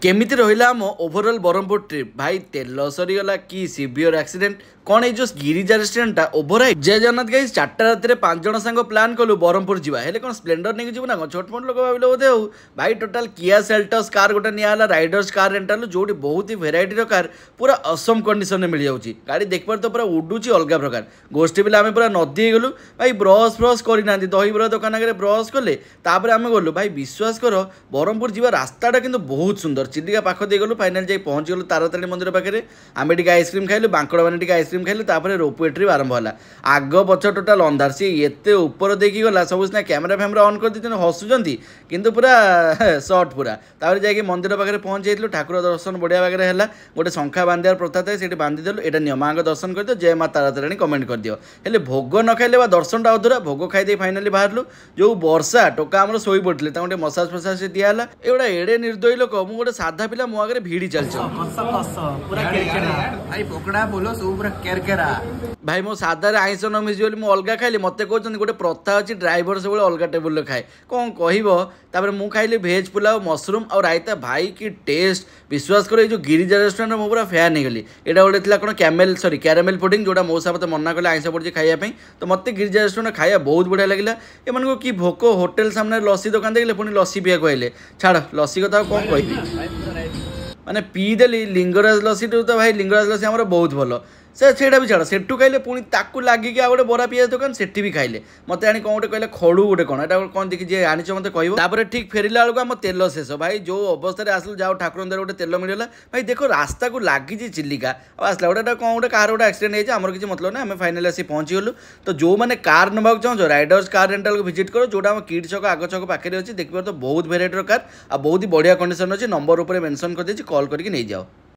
केमिति रहिला आम ओभरऑल ब्रह्मपुर ट्रिप भाई तेल सरीगला कि सीवियर एक्सीडेंट कौन ये जो गिरिजा रेस्टोरेंट ओभरहाइट जय जगन्नाथ गाइस 4टा रात 5 जन सांग प्लान कलु ब्रह्मपुर जा हेले कौन स्प्लेंडर नहीं जीव ना छोट मोट लोक भाविले बोधे हो भाई टोटाल किया सेल्टस कार गोटे निला राइडर्स कार रेंटाल जो बहुत ही भेराइटी कार पूरा असम कंडीशन में मिल जाऊँगी गाड़ी देखिए तो पूरा उडुची अलग प्रकार गोष्ठी बेले आम पूरा नदी गलु भाई ब्रश फ्रश करना दहीबरा दुकान आगे ब्रश कले आम गलु भाई विश्वास कर ब्रह्मपुर जा रास्ताटा कि बहुत सुंदर चिलिका पाख दे गलु फाइनाल जाई पहुँची गलु तारातारिणी मंदिर पाखे आम टे आइसक्रीम खाइलु बांकड़ मैंने आइसक्रीम खाइले रोपवे ट्रिप आरंभ है आग पछ टोटाल अंधार सी एत ऊपर देखी गला सब सीना कैमेरा फैमेरा ऑन कर दी हसुँच किंतु पूरा सर्ट पूरा तापर जाकि मंदिर पाखे पहुँच जाइलु ठाकुर दर्शन बढ़िया भाग है गोटे शंखा बांधार प्रथा थाए से बांधिदेलु यहाँ नियम माँ दर्शन कर दियो जय माँ तारातारिणी कमेंट कर दियो हेले भोग न खाइले दर्शनटा अधूरा भोग खाई फाइनाली बाहरलु जो वर्षा टोका आम शोई पड़े गोटे मसाज फसाज से दिहला एगुड़ा एड़े निर्दयी लोक मुझे गोटे साधा पिला मो आगे भिड़ी चलछ भाई मो साधार आईस न मिस मुझे अलग खाइली मत कहते गोटे प्रथा अच्छी ड्राइवर सब अलग टेबुल खाए कौन कह मुझे खाइली भेज पुलाव मशरूम और रायता भाई की टेस्ट विश्वास कर जो गिरिजा रेस्टोरेंट में पूरा फैन हो यहाँ गोटे कौन कैमेल सॉरी कैरामेल पुडिंग जोटा मौसा मत मना कले आईस पड़ी खायापी तो मत गिरिजा रेस्टोरेंट खाया बहुत बढ़िया लगे एम कि भोक होटेल सामने लस्सी दुकान देखले पुणी लस्सी पीया कहले छाड़ लस्सी कथा कौन कह मैंने पीदेली लिंगराज लस्सी तो भाई लिंगराज लस्सी आम बहुत भल सेटा भी छाड़ सेठू खाइले पुणी ताकू लगिक आ गोटे बरा पियाज दुकान सेठी भी खाइले मत आनी कौन गोटे कहले खड़ू गोटे कौन एटा कौन देखी जी आनी मत कह ठीक फेरला बेलू आम तेल शेष भाई जो अवस्था आसल जाओ ठाकुर मंदिर गोटे तेल मिलला भाई देख रास्ता को लगी चिलिका आसला गोटे कौन गोटे कार गोटे एक्सीडेंट होमर किसी मतलब ना आम फाइनाली आसी पहुँची गलु तो जो मैंने कार नवाक चाहो राइडर्स कार रेंटाल को विजिट करो जोटा आम किड छक आग छक पाखे अच्छी देखिए तो बहुत भेराइटर कार आ बहुत ही बढ़िया कंडीशन अच्छी नंबर उपर मेंशन कर कॉल करके नहीं जाओ।